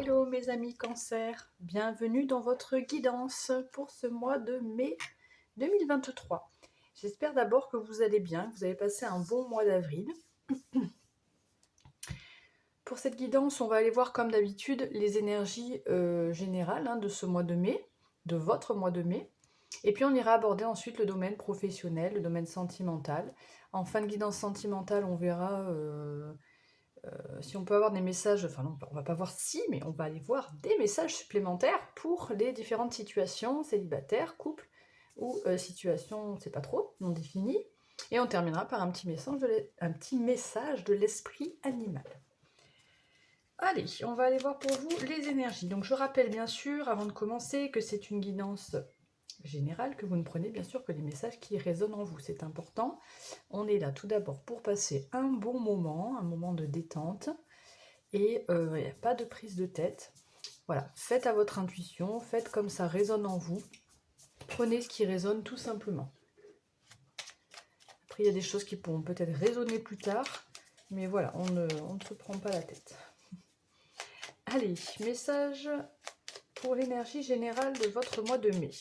Hello mes amis Cancer, bienvenue dans votre guidance pour ce mois de mai 2023. J'espère d'abord que vous allez bien, que vous avez passé un bon mois d'avril. Pour cette guidance, on va aller voir comme d'habitude les énergies générales de ce mois de mai, de votre mois de mai. Et puis on ira aborder ensuite le domaine professionnel, le domaine sentimental. En fin de guidance sentimentale, on verra si on peut avoir des messages, enfin non, on va pas voir si, mais on va aller voir des messages supplémentaires pour les différentes situations, célibataires, couple, ou situation, on ne sait pas trop, non définie. Et on terminera par un petit message de l'esprit animal. Allez, on va aller voir pour vous les énergies. Donc je rappelle bien sûr, avant de commencer, que c'est une guidance générale, que vous ne prenez bien sûr que les messages qui résonnent en vous, c'est important. On est là tout d'abord pour passer un bon moment, un moment de détente, et il n'y a pas de prise de tête. Voilà, faites à votre intuition, faites comme ça résonne en vous, prenez ce qui résonne tout simplement. Après, il y a des choses qui pourront peut-être résonner plus tard, mais voilà, on ne se prend pas la tête. Allez, message pour l'énergie générale de votre mois de mai.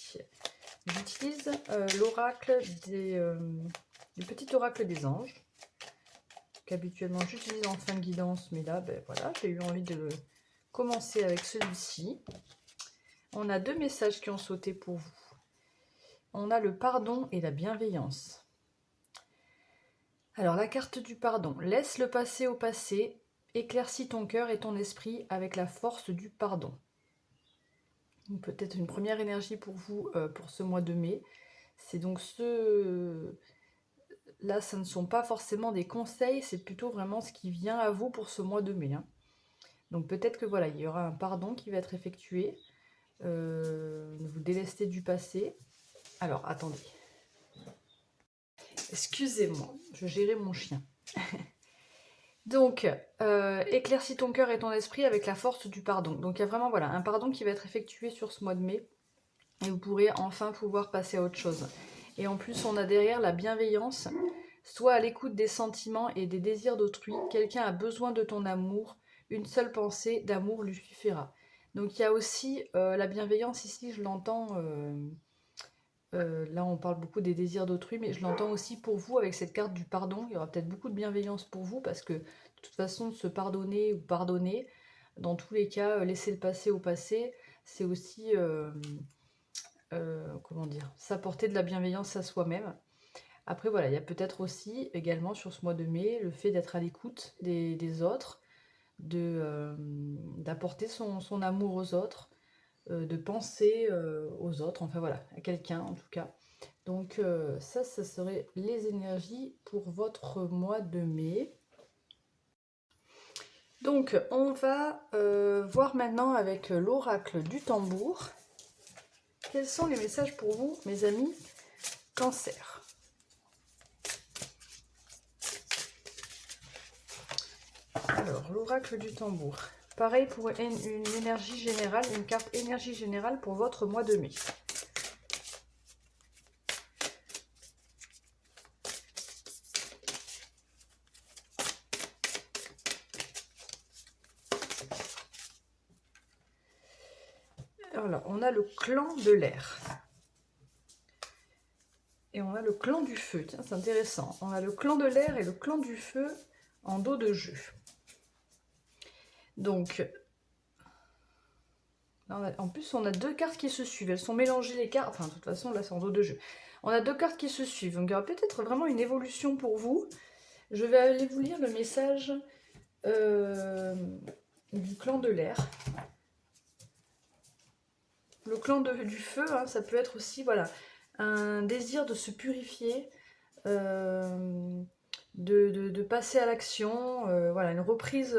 J'utilise l'oracle du petit oracle des anges, qu'habituellement j'utilise en fin de guidance, mais là, ben voilà, j'ai eu envie de commencer avec celui-ci. On a deux messages qui ont sauté pour vous. On a le pardon et la bienveillance. Alors, la carte du pardon. Laisse le passé au passé, éclaircis ton cœur et ton esprit avec la force du pardon. Peut-être une première énergie pour vous pour ce mois de mai. C'est donc là, ce ne sont pas forcément des conseils, c'est plutôt vraiment ce qui vient à vous pour ce mois de mai. Donc peut-être que voilà, il y aura un pardon qui va être effectué. Vous délestez du passé. Alors, attendez. Excusez-moi, je gérais mon chien. Donc, éclaircis ton cœur et ton esprit avec la force du pardon. Donc, il y a vraiment voilà, un pardon qui va être effectué sur ce mois de mai. Et vous pourrez enfin pouvoir passer à autre chose. Et en plus, on a derrière la bienveillance. Sois à l'écoute des sentiments et des désirs d'autrui. Quelqu'un a besoin de ton amour. Une seule pensée d'amour lui suffira. Donc, il y a aussi la bienveillance ici, je l'entends... là, on parle beaucoup des désirs d'autrui, mais je l'entends aussi pour vous avec cette carte du pardon. Il y aura peut-être beaucoup de bienveillance pour vous parce que de toute façon, se pardonner ou pardonner, dans tous les cas, laisser le passé au passé, c'est aussi, comment dire, s'apporter de la bienveillance à soi-même. Après, voilà, il y a peut-être aussi également sur ce mois de mai le fait d'être à l'écoute des autres, d'apporter son amour aux autres, de penser aux autres, enfin voilà, à quelqu'un en tout cas. Donc ça serait les énergies pour votre mois de mai. Donc on va voir maintenant avec l'oracle du tambour. Quels sont les messages pour vous, mes amis Cancer? Alors, l'oracle du tambour. Pareil pour une énergie générale, une carte énergie générale pour votre mois de mai. Alors, on a le clan de l'air. Et on a le clan du feu. Tiens, c'est intéressant. On a le clan de l'air et le clan du feu en dos de jeu. Donc, en plus, on a deux cartes qui se suivent. Elles sont mélangées les cartes. Enfin, de toute façon, là, c'est en dos de jeu. On a deux cartes qui se suivent. Donc, il y aura peut-être vraiment une évolution pour vous. Je vais aller vous lire le message du clan de l'air. Le clan du feu, ça peut être aussi, voilà, un désir de se purifier, de passer à l'action, voilà, une reprise,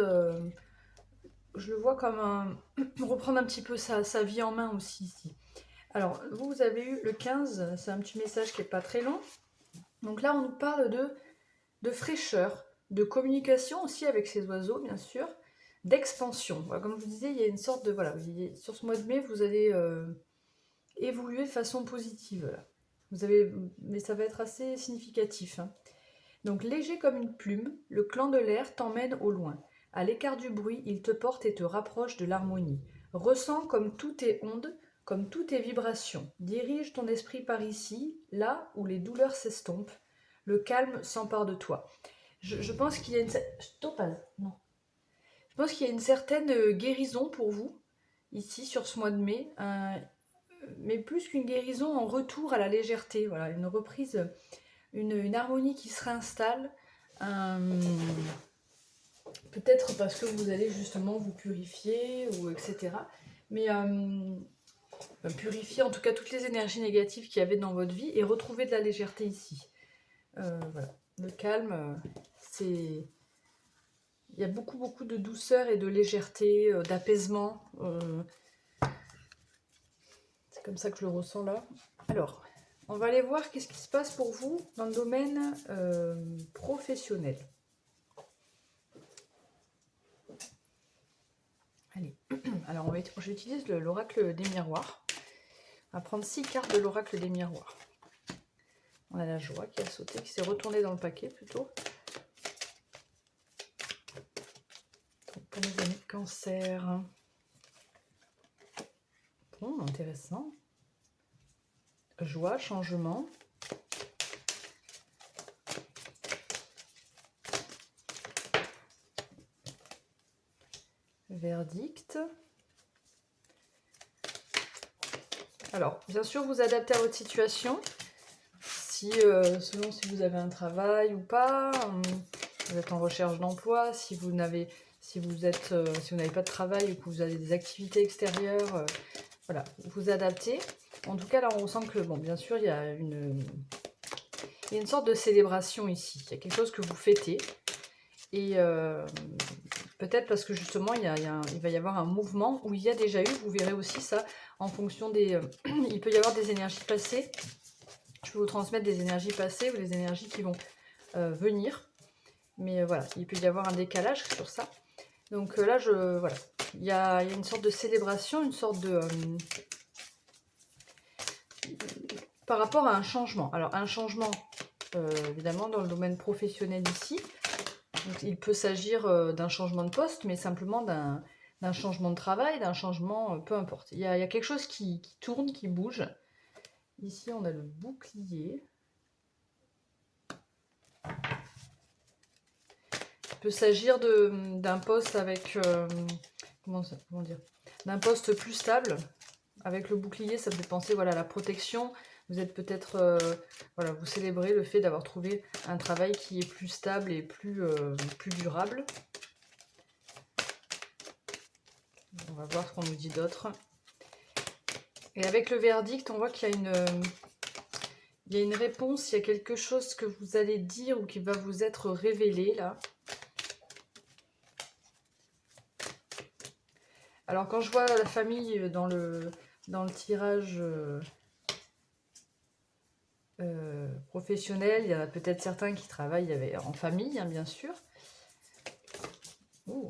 je le vois comme reprendre un petit peu sa vie en main aussi ici. Alors, vous avez eu le 15, c'est un petit message qui n'est pas très long. Donc là, on nous parle de fraîcheur, de communication aussi avec ces oiseaux, bien sûr, d'expansion. Voilà, comme je vous disais, il y a une sorte de... Voilà, sur ce mois de mai, vous allez évoluer de façon positive. Là. Mais ça va être assez significatif. Donc, léger comme une plume, le clan de l'air t'emmène au loin. À l'écart du bruit, il te porte et te rapproche de l'harmonie. Ressens comme tout est onde, comme tout est vibration. Dirige ton esprit par ici, là où les douleurs s'estompent. Le calme s'empare de toi. Je pense qu'il y a une... Topaz, non. Je pense qu'il y a une certaine guérison pour vous, ici, sur ce mois de mai. Mais plus qu'une guérison, en retour à la légèreté. Voilà, une reprise, une harmonie qui se réinstalle. Peut-être parce que vous allez justement vous purifier, ou etc. Mais purifier en tout cas toutes les énergies négatives qu'il y avait dans votre vie et retrouver de la légèreté ici. Voilà. Le calme, c'est... Il y a beaucoup de douceur et de légèreté, d'apaisement. C'est comme ça que je le ressens là. Alors, on va aller voir qu'est-ce qui se passe pour vous dans le domaine professionnel. Allez, alors j'utilise l'oracle des miroirs. On va prendre 6 cartes de l'oracle des miroirs. On a la joie qui a sauté, qui s'est retournée dans le paquet plutôt. Donc pour mes amis de Cancer. Bon, intéressant. Joie, changement. Verdict. Alors, bien sûr, vous adaptez à votre situation. Selon si vous avez un travail ou pas, vous êtes en recherche d'emploi, si vous n'avez pas de travail ou que vous avez des activités extérieures, voilà, vous adaptez. En tout cas, là, on ressent que, bon, bien sûr, il y a une sorte de célébration ici. Il y a quelque chose que vous fêtez. Et peut-être parce que justement, il va y avoir un mouvement où il y a déjà eu, vous verrez aussi ça, en fonction des... il peut y avoir des énergies passées. Je peux vous transmettre des énergies passées ou des énergies qui vont venir. Mais voilà, il peut y avoir un décalage sur ça. Donc là, voilà, il y a une sorte de célébration, une sorte de... par rapport à un changement. Alors, un changement, évidemment, dans le domaine professionnel ici. Donc, il peut s'agir d'un changement de poste, mais simplement d'un changement de travail, d'un changement, peu importe. Il y a quelque chose qui tourne, qui bouge. Ici, on a le bouclier. Il peut s'agir d'un poste avec... comment dire, d'un poste plus stable. Avec le bouclier, ça me fait penser voilà, à la protection. Vous êtes peut-être... voilà, vous célébrez le fait d'avoir trouvé un travail qui est plus stable et plus durable. On va voir ce qu'on nous dit d'autre. Et avec le verdict, on voit qu'il y a une réponse, il y a quelque chose que vous allez dire ou qui va vous être révélé là. Alors quand je vois la famille dans le tirage professionnel, il y en a peut-être certains qui travaillent en famille, hein, bien sûr. Ouh,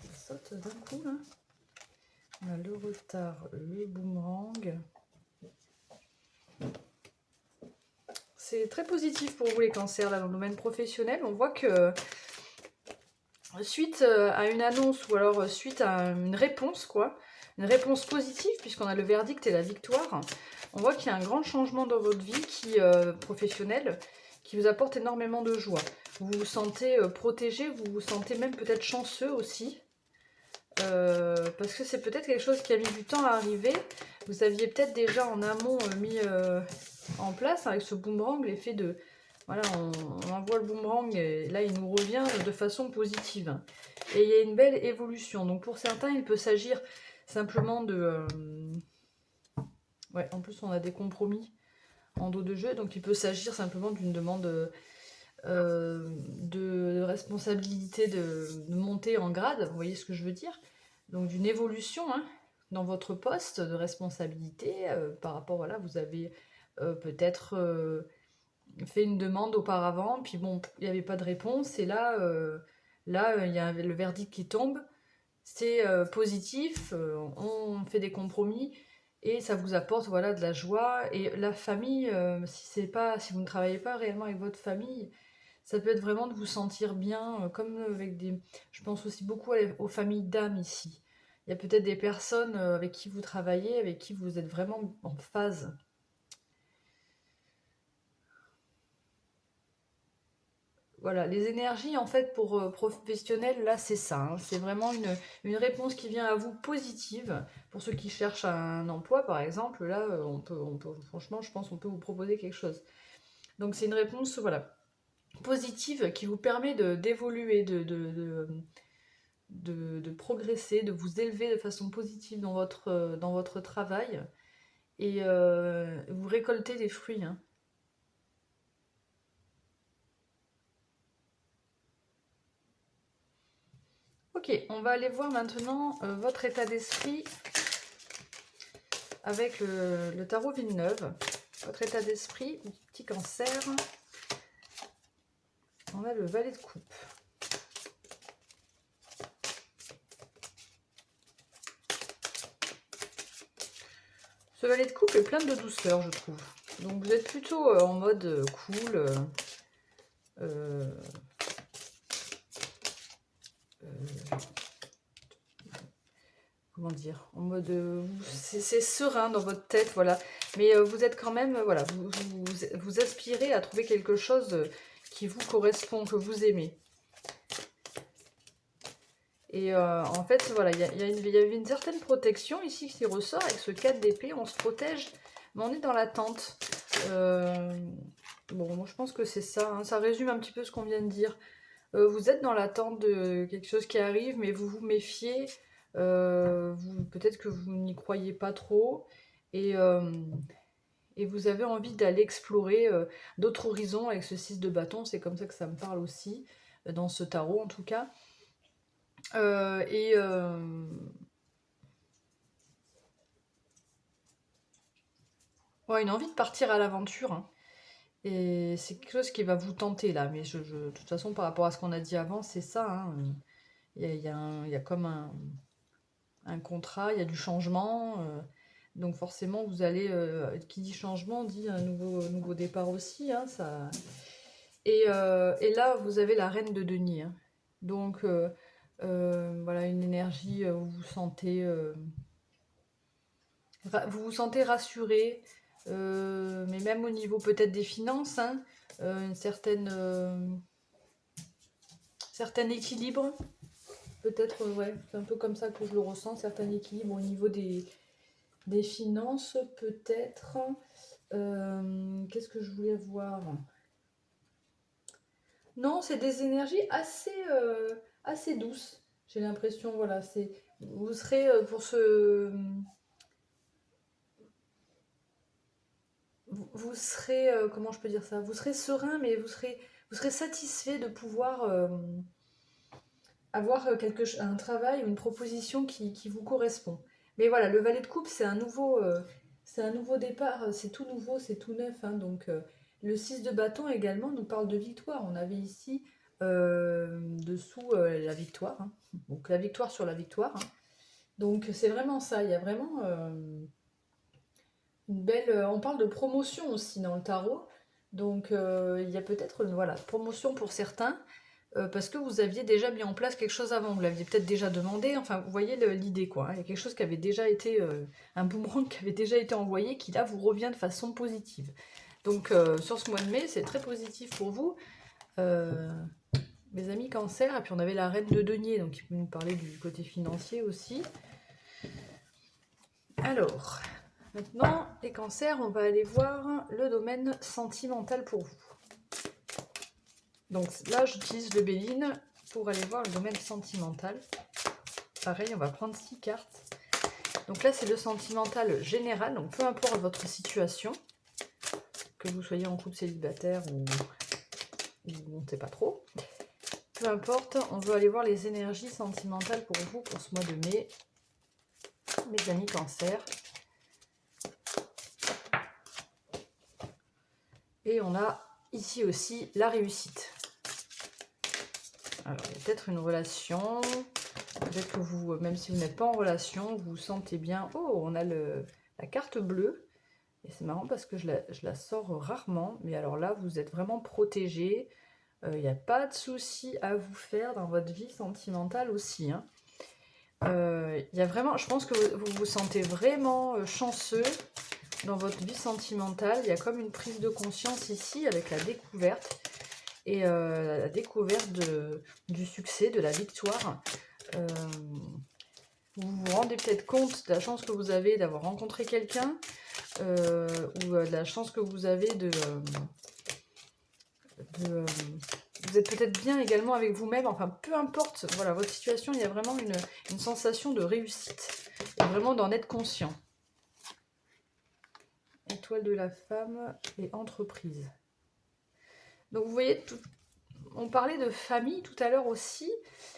ça saute d'un coup là. On a le retard, le boomerang. C'est très positif pour vous les cancers là dans le domaine professionnel. On voit que suite à une annonce ou alors suite à une réponse, quoi, une réponse positive, puisqu'on a le verdict et la victoire, on voit qu'il y a un grand changement dans votre vie professionnelle qui vous apporte énormément de joie. Vous vous sentez protégé, vous vous sentez même peut-être chanceux aussi, parce que c'est peut-être quelque chose qui a mis du temps à arriver. Vous aviez peut-être déjà en amont mis en place avec ce boomerang l'effet de... Voilà, on envoie le boomerang et là il nous revient de façon positive. Et il y a une belle évolution. Donc pour certains, il peut s'agir simplement de... ouais, en plus on a des compromis en dos de jeu. Donc il peut s'agir simplement d'une demande de responsabilité, de montée en grade. Vous voyez ce que je veux dire? Donc d'une évolution hein, dans votre poste de responsabilité par rapport, voilà, vous avez peut-être... fait une demande auparavant, puis bon, il n'y avait pas de réponse, et là, il y a le verdict qui tombe, c'est positif, on fait des compromis, et ça vous apporte voilà, de la joie, et la famille, si vous ne travaillez pas réellement avec votre famille, Ça peut être vraiment de vous sentir bien, comme avec des... Je pense aussi beaucoup aux familles d'âmes ici. Il y a peut-être des personnes avec qui vous travaillez, avec qui vous êtes vraiment en phase. Voilà, les énergies en fait pour professionnels, là c'est ça, hein. C'est vraiment une réponse qui vient à vous positive. Pour ceux qui cherchent un emploi par exemple, là franchement je pense qu'on peut vous proposer quelque chose. Donc c'est une réponse voilà, positive qui vous permet d'évoluer, de progresser, de vous élever de façon positive dans votre travail et vous récoltez des fruits, hein. Ok, on va aller voir maintenant votre état d'esprit avec le tarot Villeneuve. Votre état d'esprit, petit cancer. On a le valet de coupe. Ce valet de coupe est plein de douceur, je trouve. Donc vous êtes plutôt en mode cool. Comment dire, en mode c'est serein dans votre tête, voilà, mais vous êtes quand même, voilà, vous aspirez à trouver quelque chose qui vous correspond, que vous aimez. Et en fait, voilà, il y a une certaine protection ici qui ressort avec ce 4 d'épée, on se protège, mais on est dans l'attente. Bon, moi je pense que c'est ça, hein, ça résume un petit peu ce qu'on vient de dire. Vous êtes dans l'attente de quelque chose qui arrive, mais vous vous méfiez. Peut-être que vous n'y croyez pas trop. Et, vous avez envie d'aller explorer d'autres horizons avec ce 6 de bâton. C'est comme ça que ça me parle aussi, dans ce tarot en tout cas. Ouais, une envie de partir à l'aventure, hein. Et c'est quelque chose qui va vous tenter là. Mais de toute façon, par rapport à ce qu'on a dit avant, c'est ça, hein. Il y a comme un contrat, il y a du changement. Donc forcément, vous allez... qui dit changement dit un nouveau départ aussi, hein, ça... Et là, vous avez la reine de denier, hein. Donc, voilà, une énergie où vous vous sentez rassuré, mais même au niveau peut-être des finances, hein, une certain équilibre. Peut-être, ouais, c'est un peu comme ça que je le ressens, certain équilibre au niveau des finances, peut-être. Qu'est-ce que je voulais voir? Non, c'est des énergies assez douces. J'ai l'impression, voilà, vous serez pour ce... Vous serez, comment je peux dire ça? Vous serez serein, mais vous serez satisfait de pouvoir avoir un travail ou une proposition qui vous correspond. Mais voilà, le valet de coupe, c'est un nouveau départ, c'est tout nouveau, c'est tout neuf, hein. Donc, le 6 de bâton également nous parle de victoire. On avait ici dessous la victoire, hein. Donc la victoire sur la victoire, hein. Donc c'est vraiment ça, il y a vraiment une belle... on parle de promotion aussi dans le tarot. Donc il y a peut-être une voilà, promotion pour certains. Parce que vous aviez déjà mis en place quelque chose avant, vous l'aviez peut-être déjà demandé, enfin vous voyez l'idée quoi, hein. Il y a quelque chose qui avait déjà été, un boomerang qui avait déjà été envoyé, qui là vous revient de façon positive. Donc sur ce mois de mai, c'est très positif pour vous, mes amis cancer, et puis on avait la reine de denier, donc qui peut nous parler du côté financier aussi. Alors, maintenant les cancers, on va aller voir le domaine sentimental pour vous. Donc là, j'utilise le Béline pour aller voir le domaine sentimental. Pareil, on va prendre 6 cartes. Donc là, c'est le sentimental général. Donc peu importe votre situation, que vous soyez en couple célibataire ou on ne sait pas trop. Peu importe, on veut aller voir les énergies sentimentales pour vous pour ce mois de mai. Mes amis cancer. Et on a ici aussi la réussite. Alors, il y a peut-être une relation. Peut-être que vous, même si vous n'êtes pas en relation, vous vous sentez bien. Oh, on a la carte bleue. Et c'est marrant parce que je la sors rarement. Mais alors là, vous êtes vraiment protégé. Il n'y a pas de souci à vous faire dans votre vie sentimentale aussi, hein. Il y a vraiment, je pense que vous vous sentez vraiment chanceux dans votre vie sentimentale. Il y a comme une prise de conscience ici avec la découverte. Et la découverte du succès, de la victoire. Euh, vous vous rendez peut-être compte de la chance que vous avez d'avoir rencontré quelqu'un, ou de la chance que vous avez vous êtes peut-être bien également avec vous-même, enfin peu importe, voilà, votre situation, il y a vraiment une sensation de réussite, et vraiment d'en être conscient. Étoile de la femme et entreprise. Donc vous voyez, on parlait de famille tout à l'heure aussi.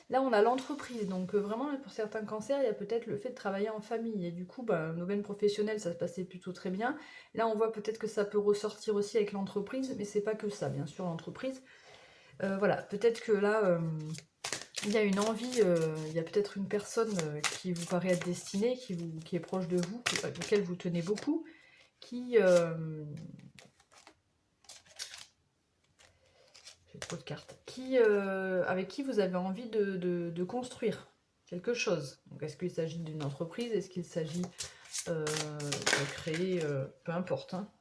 Là, on a l'entreprise. Donc vraiment, pour certains cancers, il y a peut-être le fait de travailler en famille. Et du coup, domaine professionnel, ça se passait plutôt très bien. Là, on voit peut-être que ça peut ressortir aussi avec l'entreprise, mais c'est pas que ça, bien sûr, l'entreprise. Voilà, peut-être que là, il y a une envie, il y a peut-être une personne qui vous paraît être destinée, qui est proche de vous, auquel vous tenez beaucoup, qui... j'ai trop de cartes. Avec qui vous avez envie de construire quelque chose. Donc, est-ce qu'il s'agit d'une entreprise? Est-ce qu'il s'agit de créer... peu importe, hein,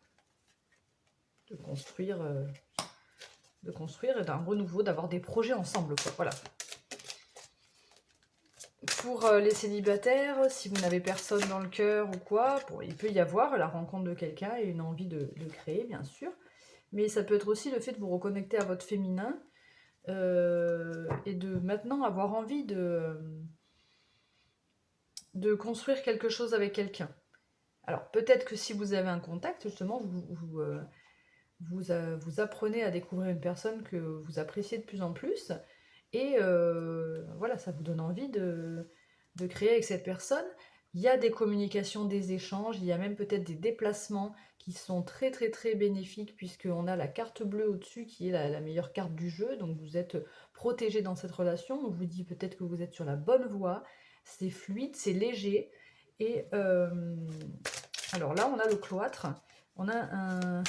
de construire et d'un renouveau, d'avoir des projets ensemble, quoi. Voilà. Pour les célibataires, si vous n'avez personne dans le cœur ou quoi, bon, il peut y avoir la rencontre de quelqu'un et une envie de créer, bien sûr. Mais ça peut être aussi le fait de vous reconnecter à votre féminin, et de maintenant avoir envie de construire quelque chose avec quelqu'un. Alors peut-être que si vous avez un contact, justement, vous apprenez à découvrir une personne que vous appréciez de plus en plus, et voilà, ça vous donne envie de créer avec cette personne. Il y a des communications, des échanges, il y a même peut-être des déplacements qui sont très très très bénéfiques, puisqu'on a la carte bleue au-dessus qui est la meilleure carte du jeu, donc vous êtes protégé dans cette relation. On vous dit peut-être que vous êtes sur la bonne voie, c'est fluide, c'est léger, et alors là on a le cloître, on a un...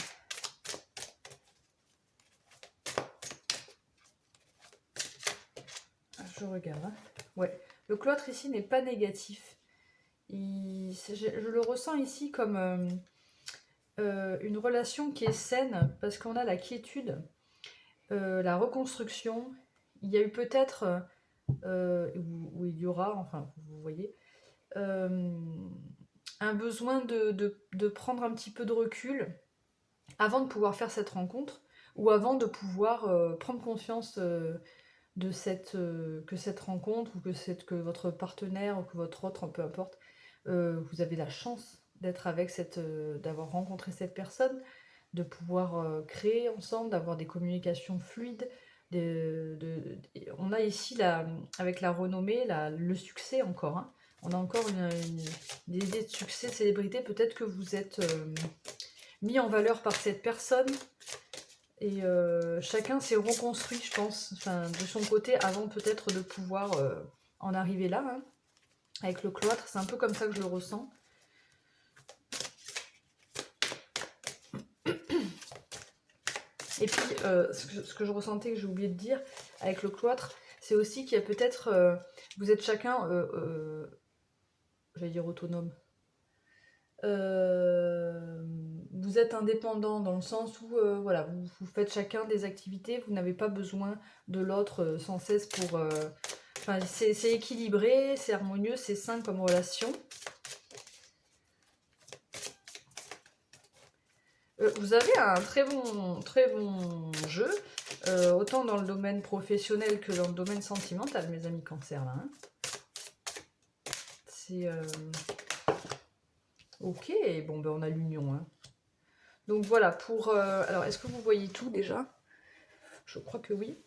Je regarde, hein. Ouais, le cloître ici n'est pas négatif. Je le ressens ici comme une relation qui est saine, parce qu'on a la quiétude, la reconstruction. Il y a eu peut-être, ou il y aura, enfin vous voyez, un besoin de prendre un petit peu de recul avant de pouvoir faire cette rencontre, ou avant de pouvoir prendre conscience que cette rencontre, ou que votre partenaire, ou que votre autre, peu importe, vous avez la chance d'être avec d'avoir rencontré cette personne, de pouvoir créer ensemble, d'avoir des communications fluides. On a ici, avec la renommée, le succès encore, hein. On a encore des idées de succès, célébrité. Peut-être que vous êtes mis en valeur par cette personne. Et chacun s'est reconstruit, je pense, enfin, de son côté, avant peut-être de pouvoir en arriver là, hein. Avec le cloître, c'est un peu comme ça que je le ressens. Et puis, ce que je ressentais, que j'ai oublié de dire, avec le cloître, c'est aussi qu'il y a peut-être... vous êtes chacun, j'allais dire autonome. Vous êtes indépendant dans le sens où voilà, vous faites chacun des activités, vous n'avez pas besoin de l'autre sans cesse pour... Enfin, c'est équilibré, c'est harmonieux, c'est sain comme relation. Vous avez un très bon jeu, autant dans le domaine professionnel que dans le domaine sentimental, mes amis Cancer, là, hein. C'est... Ok, bon, ben on a l'union, hein. Donc voilà, pour... alors, est-ce que vous voyez tout déjà? Je crois que oui.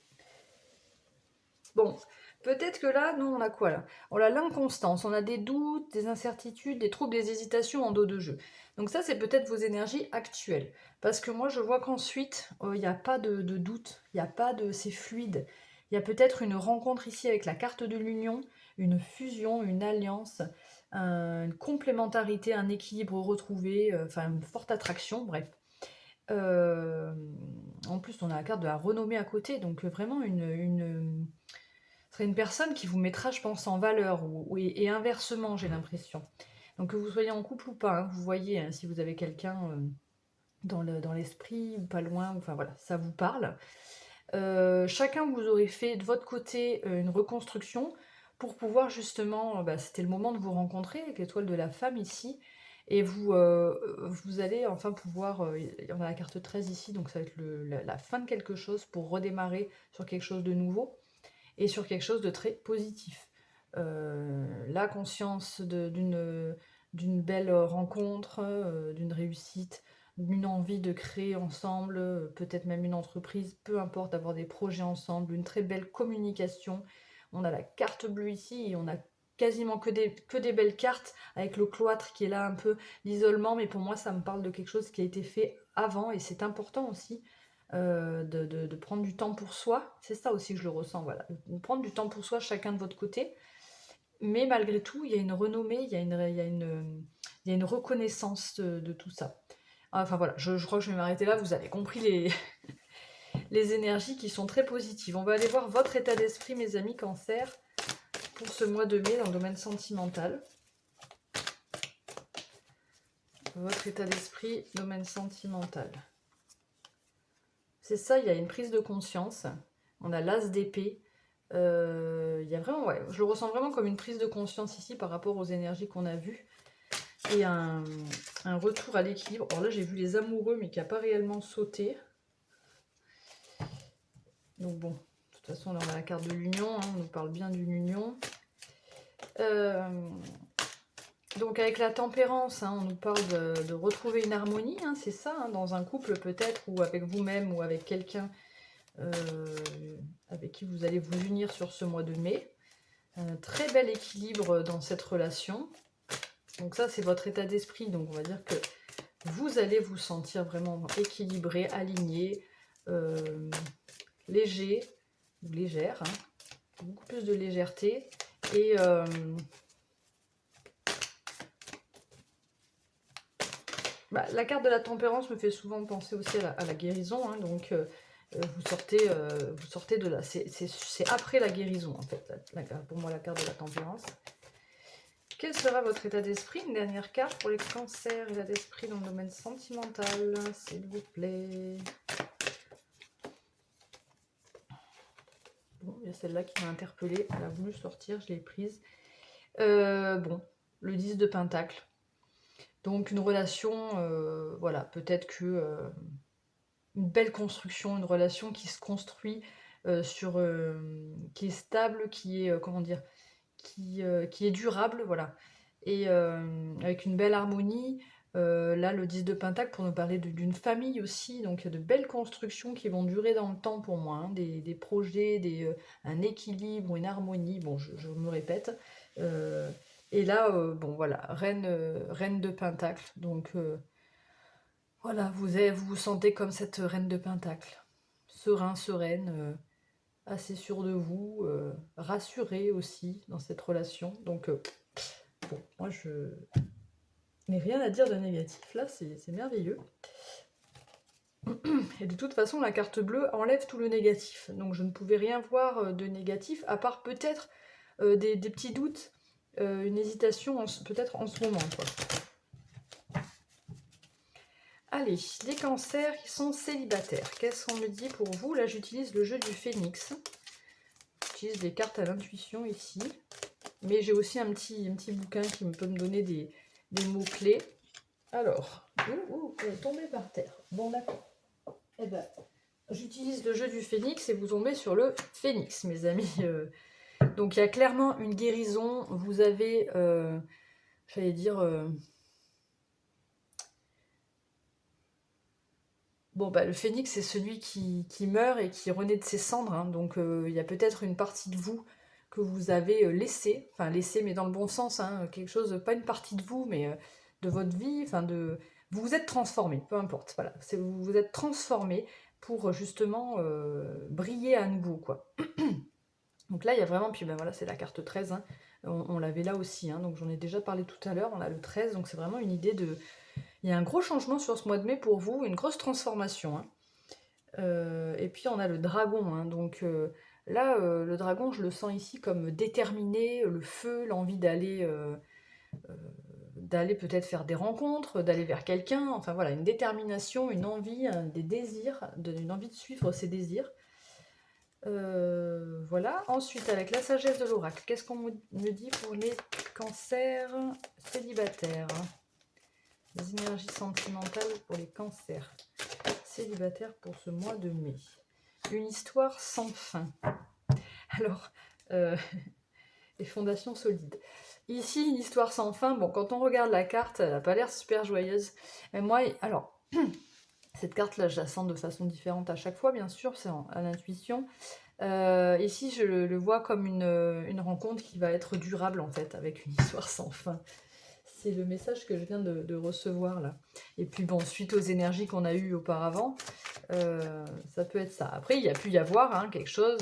Bon, peut-être que là, nous, on a quoi là? On a l'inconstance, on a des doutes, des incertitudes, des troubles, des hésitations en dos de jeu. Donc ça, c'est peut-être vos énergies actuelles. Parce que moi, je vois qu'ensuite, il n'y a pas de doute, il n'y a pas de... c'est fluide. Il y a peut-être une rencontre ici avec la carte de l'union, une fusion, une alliance, une complémentarité, un équilibre retrouvé, enfin une forte attraction, bref. En plus, on a la carte de la renommée à côté, donc vraiment ce serait une personne qui vous mettra, je pense, en valeur, et inversement, j'ai l'impression. Donc que vous soyez en couple ou pas, hein, vous voyez, hein, si vous avez quelqu'un dans l'esprit, ou pas loin, enfin voilà, ça vous parle. Chacun, vous aurez fait de votre côté une reconstruction pour pouvoir justement, c'était le moment de vous rencontrer avec l'étoile de la femme ici, et vous allez enfin pouvoir, on a la carte 13 ici, donc ça va être la fin de quelque chose pour redémarrer sur quelque chose de nouveau et sur quelque chose de très positif. La conscience d'une belle rencontre, d'une réussite, d'une envie de créer ensemble, peut-être même une entreprise, peu importe, d'avoir des projets ensemble, une très belle communication. On a la carte bleue ici et on a quasiment que des belles cartes avec le cloître qui est là un peu, l'isolement, mais pour moi ça me parle de quelque chose qui a été fait avant et c'est important aussi de prendre du temps pour soi. C'est ça aussi que je le ressens, voilà. De prendre du temps pour soi, chacun de votre côté. Mais malgré tout, il y a une renommée, il y a une reconnaissance de tout ça. Enfin voilà, je crois que je vais m'arrêter là. Vous avez compris les énergies qui sont très positives. On va aller voir votre état d'esprit, mes amis Cancer, pour ce mois de mai dans le domaine sentimental. Votre état d'esprit, domaine sentimental. C'est ça, il y a une prise de conscience. On a l'as d'épée. Il y a vraiment, ouais, je le ressens vraiment comme une prise de conscience ici par rapport aux énergies qu'on a vues. Et un retour à l'équilibre. Alors là, j'ai vu les amoureux, mais qui n'a pas réellement sauté. Donc bon, de toute façon, là, on a la carte de l'union. Hein, on nous parle bien d'une union. Donc avec la tempérance, hein, on nous parle de retrouver une harmonie. Hein, c'est ça, hein, dans un couple peut-être, ou avec vous-même, ou avec quelqu'un avec qui vous allez vous unir sur ce mois de mai. Un très bel équilibre dans cette relation. Donc ça, c'est votre état d'esprit. Donc on va dire que vous allez vous sentir vraiment équilibré, aligné, léger ou légère. Hein, beaucoup plus de légèreté. Et la carte de la tempérance me fait souvent penser aussi à la guérison. Hein, donc vous sortez de là. C'est après la guérison, en fait, pour moi, la carte de la tempérance. Quel sera votre état d'esprit? Une dernière carte pour les cancers, état d'esprit dans le domaine sentimental, s'il vous plaît. Bon, il y a celle-là qui m'a interpellée. Elle a voulu sortir, je l'ai prise. Bon, le 10 de Pentacle. Donc une relation, voilà, peut-être que une belle construction, une relation qui se construit qui est stable, qui est, comment dire, qui est durable, voilà. Et avec une belle harmonie. Là, le 10 de Pentacle, pour nous parler d'une famille aussi, donc de belles constructions qui vont durer dans le temps pour moi, hein, des projets, un équilibre, une harmonie, bon, je me répète. Et là, bon, voilà, reine de Pentacle, donc voilà, vous vous sentez comme cette reine de Pentacle, serein, sereine, assez sûr de vous, rassuré aussi dans cette relation, donc bon, moi je n'ai rien à dire de négatif, là c'est merveilleux. Et de toute façon, la carte bleue enlève tout le négatif, donc je ne pouvais rien voir de négatif, à part peut-être des petits doutes, une hésitation peut-être en ce moment, quoi. Allez, les cancers qui sont célibataires, qu'est-ce qu'on me dit pour vous? Là, j'utilise le jeu du phénix. J'utilise des cartes à l'intuition ici. Mais j'ai aussi un petit bouquin qui peut me donner des mots-clés. Alors, vous tombez par terre. Bon, d'accord. Eh ben, j'utilise le jeu du phénix et vous tombez sur le phénix, mes amis. Donc, il y a clairement une guérison. Vous avez, j'allais dire... Bon, le phénix, c'est celui qui meurt et qui renaît de ses cendres. Hein. Donc, il y a peut-être une partie de vous que vous avez laissée. Enfin, laissée, mais dans le bon sens. Hein, quelque chose, pas une partie de vous, mais de votre vie. Enfin, vous vous êtes transformé, peu importe. Voilà, vous vous êtes transformé pour justement briller à nouveau, quoi. Donc là, il y a vraiment... Puis voilà, c'est la carte 13. Hein. On l'avait là aussi. Hein, donc, j'en ai déjà parlé tout à l'heure. On a le 13. Donc, c'est vraiment une idée Il y a un gros changement sur ce mois de mai pour vous, une grosse transformation, hein. Et puis on a le dragon, hein, donc là, le dragon, je le sens ici comme déterminé, le feu, l'envie d'aller peut-être faire des rencontres, d'aller vers quelqu'un, enfin voilà, une détermination, une envie, des désirs, une envie de suivre ses désirs. Voilà. Ensuite, avec la sagesse de l'oracle, qu'est-ce qu'on me dit pour les cancers célibataires? Les énergies sentimentales pour les cancers célibataires pour ce mois de mai. Une histoire sans fin. Alors, les fondations solides. Ici, une histoire sans fin. Bon, quand on regarde la carte, elle n'a pas l'air super joyeuse. Mais moi, alors, cette carte-là, je la sens de façon différente à chaque fois, bien sûr, c'est à l'intuition. Ici, je le vois comme une rencontre qui va être durable, en fait, avec une histoire sans fin. C'est le message que je viens de recevoir, là. Et puis, bon, suite aux énergies qu'on a eues auparavant, ça peut être ça. Après, il y a pu y avoir hein, quelque chose,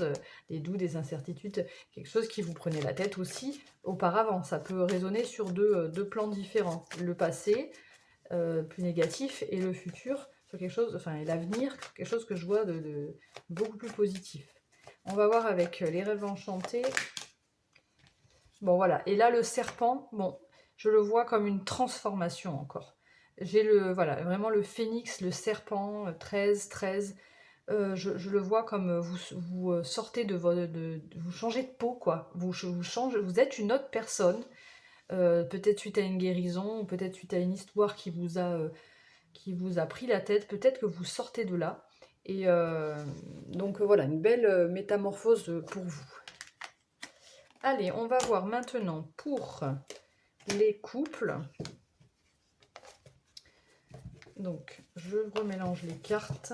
des doutes, des incertitudes, quelque chose qui vous prenait la tête aussi auparavant. Ça peut résonner sur deux plans différents. Le passé, plus négatif, et le futur, sur quelque chose, enfin, et l'avenir, quelque chose que je vois de beaucoup plus positif. On va voir avec les rêves enchantés. Bon, voilà. Et là, le serpent, bon, je le vois comme une transformation encore. J'ai voilà, vraiment le phénix, le serpent, 13, 13. Je le vois comme vous sortez vous changez de peau, quoi. Vous êtes une autre personne. Peut-être suite à une guérison, ou peut-être suite à une histoire qui vous a pris la tête. Peut-être que vous sortez de là. Et donc voilà, une belle métamorphose pour vous. Allez, on va voir maintenant pour les couples. Donc, je remélange les cartes.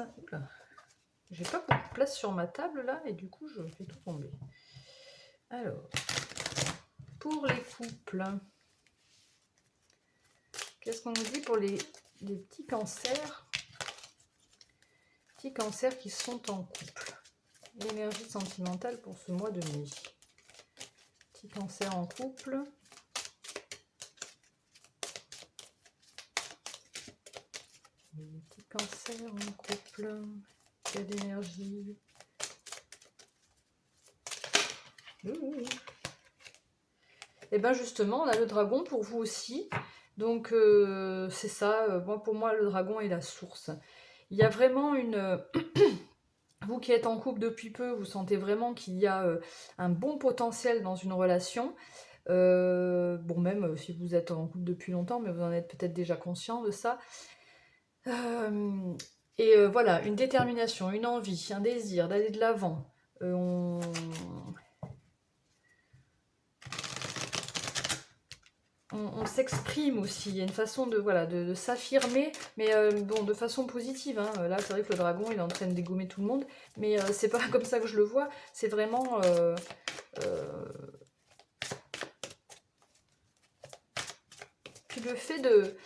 J'ai pas beaucoup de place sur ma table là, et du coup, je fais tout tomber. Alors, pour les couples, qu'est-ce qu'on nous dit pour les petits cancers? Petits cancers qui sont en couple. L'énergie sentimentale pour ce mois de mai. Petit cancer en couple. Petit cancer en couple. Quelle d'énergie. Et bien justement, on a le dragon pour vous aussi. Donc c'est ça, pour moi le dragon est la source. Il y a vraiment une... Vous qui êtes en couple depuis peu, vous sentez vraiment qu'il y a un bon potentiel dans une relation. Bon, même si vous êtes en couple depuis longtemps, mais vous en êtes peut-être déjà conscient de ça. Voilà, une détermination, une envie, un désir d'aller de l'avant. On s'exprime aussi, il y a une façon de, voilà, de s'affirmer, mais bon, de façon positive. Hein. Là, c'est vrai que le dragon, il est en train de dégommer tout le monde, mais c'est pas comme ça que je le vois, c'est vraiment... Puis le fait de...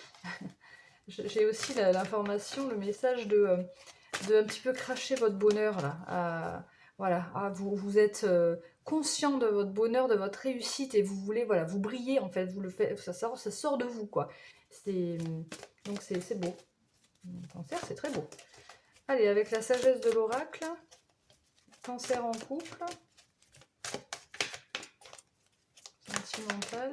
J'ai aussi l'information, le message de un petit peu cracher votre bonheur, là. Voilà, vous êtes conscient de votre bonheur, de votre réussite, et vous voulez, voilà, vous brillez, en fait, vous le faites, ça sort de vous, quoi. Donc c'est beau. Cancer, c'est très beau. Allez, avec la sagesse de l'oracle, cancer en couple, sentimental.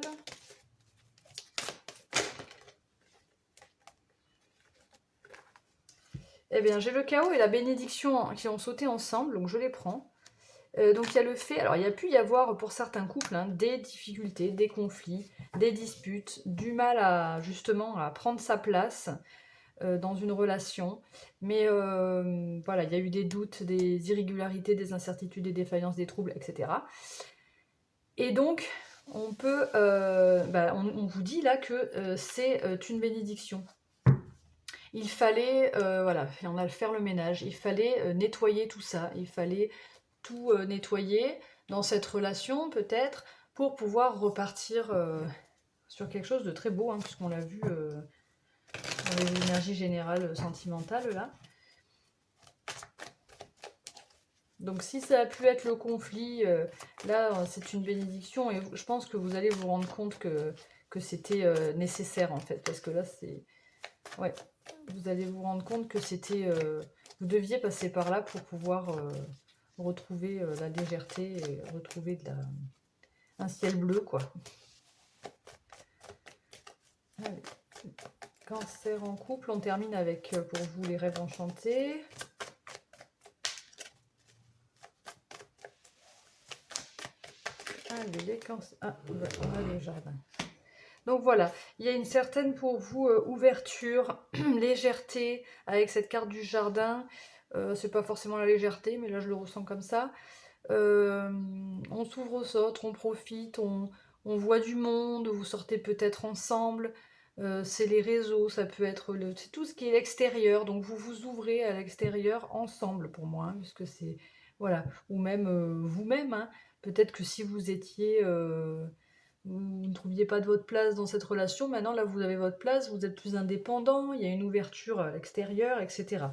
Eh bien, j'ai le chaos et la bénédiction qui ont sauté ensemble, donc je les prends. Donc il y a le fait, alors il y a pu y avoir pour certains couples des difficultés, des conflits, des disputes, du mal à justement à prendre sa place dans une relation. Mais voilà, il y a eu des doutes, des irrégularités, des incertitudes, des défaillances, des troubles, etc. Et donc on peut, on vous dit là que c'est une bénédiction. Il fallait, voilà, on a faire le ménage, il fallait nettoyer tout ça, il fallait tout nettoyer dans cette relation peut-être pour pouvoir repartir sur quelque chose de très beau, hein, puisqu'on l'a vu dans les énergies générales sentimentales là. Donc si ça a pu être le conflit, là c'est une bénédiction, et je pense que vous allez vous rendre compte que c'était nécessaire en fait, parce que là Ouais, vous allez vous rendre compte que c'était... vous deviez passer par là pour pouvoir retrouver la légèreté et retrouver un ciel bleu, quoi. Allez. Cancer en couple, on termine avec, pour vous, les rêves enchantés. Allez, les cancers... Ah, on a les jardins. Donc voilà, il y a une certaine pour vous ouverture, légèreté avec cette carte du jardin. C'est pas forcément la légèreté, mais là je le ressens comme ça. On s'ouvre aux autres, on profite, on voit du monde, vous sortez peut-être ensemble. C'est les réseaux, ça peut être c'est tout ce qui est l'extérieur. Donc vous vous ouvrez à l'extérieur ensemble pour moi, hein, puisque c'est voilà, ou même vous-même. Hein. Peut-être que si vous étiez vous ne trouviez pas de votre place dans cette relation, maintenant là vous avez votre place, vous êtes plus indépendant, il y a une ouverture à l'extérieur, etc.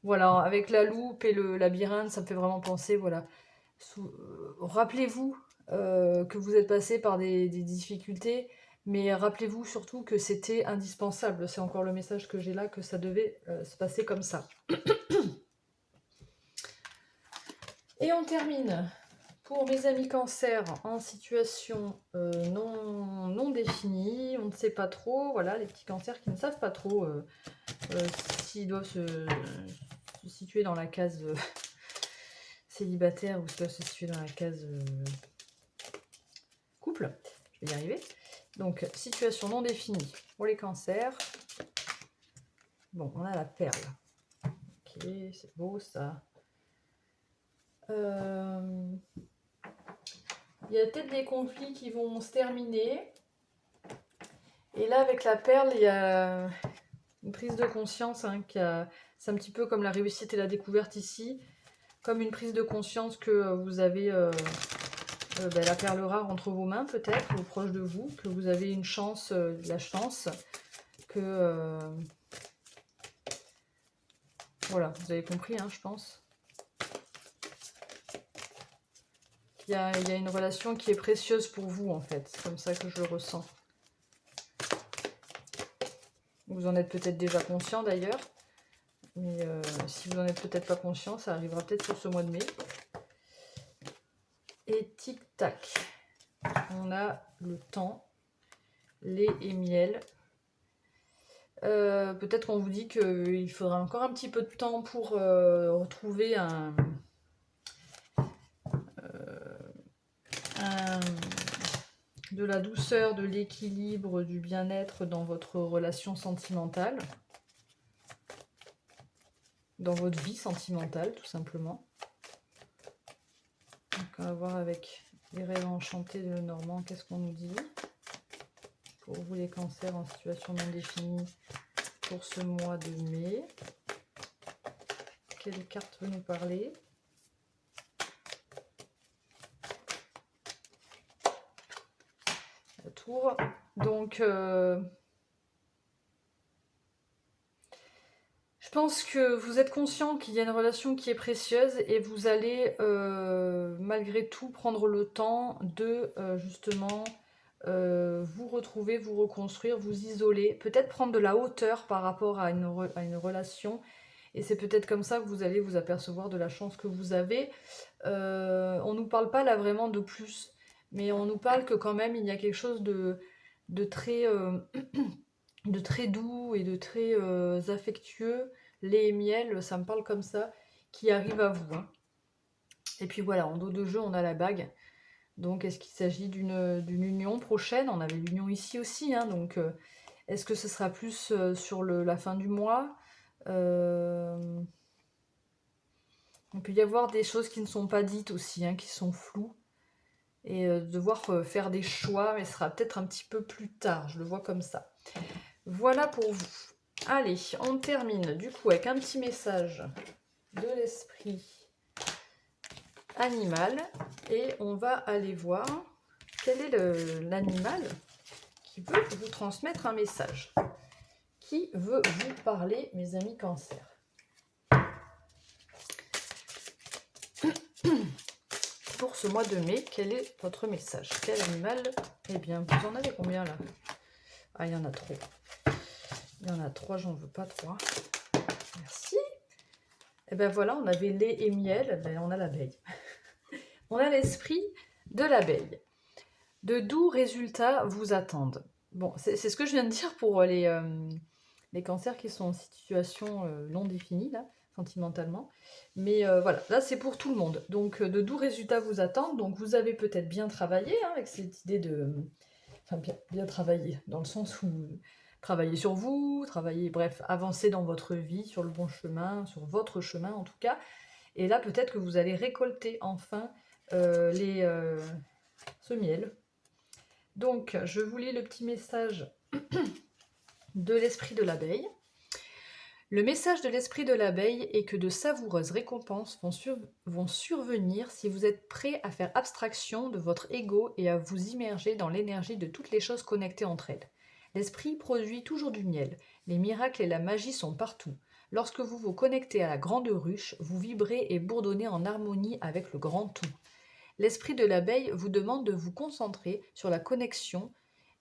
Voilà, avec la loupe et le labyrinthe, ça me fait vraiment penser, voilà. Rappelez-vous que vous êtes passé par des difficultés, mais rappelez-vous surtout que c'était indispensable. C'est encore le message que j'ai là, que ça devait se passer comme ça. Et on termine. Pour mes amis cancer en situation non définie, on ne sait pas trop, voilà, les petits cancers qui ne savent pas trop s'ils doivent se situer dans la case célibataire ou s'ils doivent se situer dans la case couple. Je vais y arriver. Donc, situation non définie pour les cancers. Bon, on a la perle. Ok, c'est beau ça. Il y a peut-être des conflits qui vont se terminer. Et là, avec la perle, il y a une prise de conscience. Hein, c'est un petit peu comme la réussite et la découverte ici. Comme une prise de conscience que vous avez la perle rare entre vos mains, peut-être, ou proche de vous. Que vous avez une chance, la chance. Que... voilà, vous avez compris, hein, je pense. Il y a une relation qui est précieuse pour vous, en fait. C'est comme ça que je le ressens. Vous en êtes peut-être déjà conscient, d'ailleurs. Mais si vous n'en êtes peut-être pas conscient, ça arrivera peut-être sur ce mois de mai. Et tic-tac. On a le temps, lait et miel. Peut-être qu'on vous dit qu'il faudra encore un petit peu de temps pour retrouver de la douceur, de l'équilibre, du bien-être dans votre relation sentimentale, dans votre vie sentimentale tout simplement. Donc on va voir avec les rêves enchantés de Normand, qu'est-ce qu'on nous dit pour vous les cancers en situation non définie pour ce mois de mai. Quelle carte veut nous parler? La tour. Donc je pense que vous êtes conscient qu'il y a une relation qui est précieuse et vous allez malgré tout prendre le temps de justement vous retrouver, vous reconstruire, vous isoler, peut-être prendre de la hauteur par rapport à une relation. Et c'est peut-être comme ça que vous allez vous apercevoir de la chance que vous avez. On ne nous parle pas là vraiment de plus, mais on nous parle que quand même il y a quelque chose de très... de très doux et de très affectueux, lait et miel, ça me parle comme ça, qui arrive à vous. Hein. Et puis voilà, en dos de jeu, on a la bague. Donc, est-ce qu'il s'agit d'une union prochaine? On avait l'union ici aussi, hein, donc est-ce que ce sera plus sur la fin du mois? Il peut y avoir des choses qui ne sont pas dites aussi, hein, qui sont floues. Et devoir faire des choix, mais ce sera peut-être un petit peu plus tard, je le vois comme ça. Voilà pour vous. Allez, on termine du coup avec un petit message de l'esprit animal. Et on va aller voir quel est l'animal qui veut vous transmettre un message. Qui veut vous parler, mes amis cancer? pour ce mois de mai, quel est votre message? Quel animal? Eh bien, vous en avez combien là? Ah, il y en a trop. Il y en a 3, j'en veux pas 3. Merci. Et ben voilà, on avait lait et miel, ben on a l'abeille. On a l'esprit de l'abeille. De doux résultats vous attendent. Bon, c'est ce que je viens de dire pour les cancers qui sont en situation non définie, là, sentimentalement. Mais voilà, là c'est pour tout le monde. Donc de doux résultats vous attendent. Donc vous avez peut-être bien travaillé hein, avec cette idée de... Enfin, bien travailler, dans le sens où travailler sur vous, travailler, bref, avancer dans votre vie, sur le bon chemin, sur votre chemin en tout cas. Et là, peut-être que vous allez récolter enfin ce miel. Donc, je vous lis le petit message de l'esprit de l'abeille. Le message de l'esprit de l'abeille est que de savoureuses récompenses vont survenir si vous êtes prêt à faire abstraction de votre ego et à vous immerger dans l'énergie de toutes les choses connectées entre elles. L'esprit produit toujours du miel. Les miracles et la magie sont partout. Lorsque vous vous connectez à la grande ruche, vous vibrez et bourdonnez en harmonie avec le grand tout. L'esprit de l'abeille vous demande de vous concentrer sur la connexion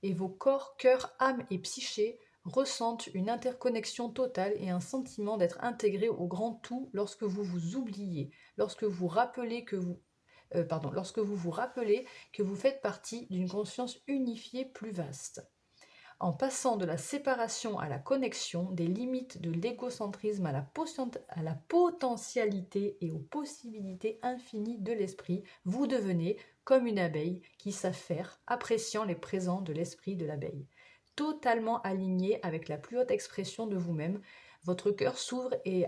et vos corps, cœur, âme et psyché ressentent une interconnexion totale et un sentiment d'être intégrés au grand tout lorsque vous vous oubliez, lorsque vous vous rappelez que vous faites partie d'une conscience unifiée plus vaste. En passant de la séparation à la connexion, des limites de l'égocentrisme à la potentialité et aux possibilités infinies de l'esprit, vous devenez comme une abeille qui s'affaire, appréciant les présents de l'esprit de l'abeille. Totalement aligné avec la plus haute expression de vous-même, votre cœur s'ouvre et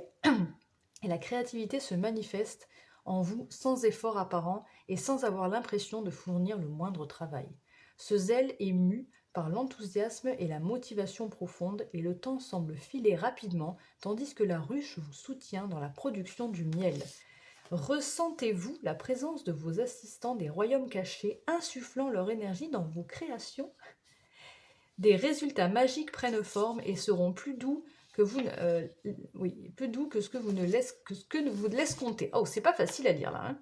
la créativité se manifeste en vous sans effort apparent et sans avoir l'impression de fournir le moindre travail. Ce zèle est mu par l'enthousiasme et la motivation profonde et le temps semble filer rapidement tandis que la ruche vous soutient dans la production du miel. Ressentez-vous la présence de vos assistants des royaumes cachés insufflant leur énergie dans vos créations? Des résultats magiques prennent forme et seront plus doux que plus doux que ce que vous l'escomptez. Oh, c'est pas facile à lire là. Hein.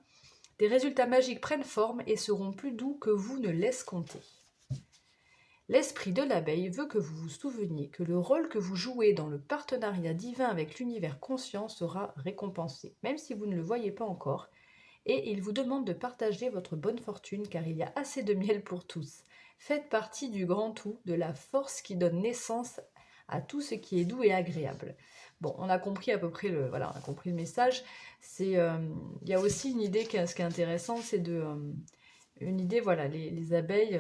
Des résultats magiques prennent forme et seront plus doux que vous ne l'escomptez. L'esprit de l'abeille veut que vous vous souveniez que le rôle que vous jouez dans le partenariat divin avec l'univers conscient sera récompensé, même si vous ne le voyez pas encore, et il vous demande de partager votre bonne fortune car il y a assez de miel pour tous. Faites partie du grand tout, de la force qui donne naissance à tout ce qui est doux et agréable. Bon, on a compris à peu près on a compris le message. Il y a aussi une idée, ce qui est intéressant, c'est une idée, voilà, les abeilles,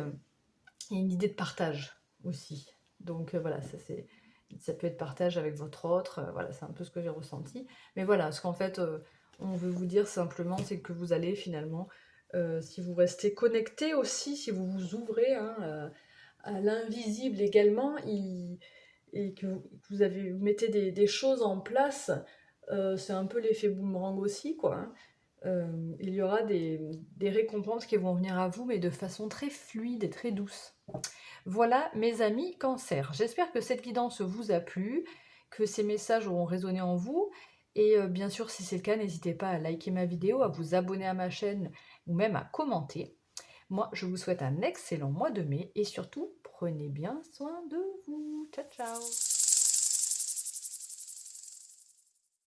il y a une idée de partage aussi. Donc voilà, ça peut être partage avec votre autre, voilà, c'est un peu ce que j'ai ressenti. Mais voilà, ce qu'en fait, on veut vous dire simplement, c'est que vous allez finalement, si vous restez connecté aussi, si vous vous ouvrez hein, à l'invisible également, et que vous mettez des choses en place, c'est un peu l'effet boomerang aussi, quoi. Hein. Il y aura des récompenses qui vont venir à vous, mais de façon très fluide et très douce. Voilà mes amis Cancer. J'espère que cette guidance vous a plu, que ces messages auront résonné en vous. Et bien sûr, si c'est le cas, n'hésitez pas à liker ma vidéo, à vous abonner à ma chaîne ou même à commenter. Moi, je vous souhaite un excellent mois de mai et surtout, prenez bien soin de vous. Ciao, ciao!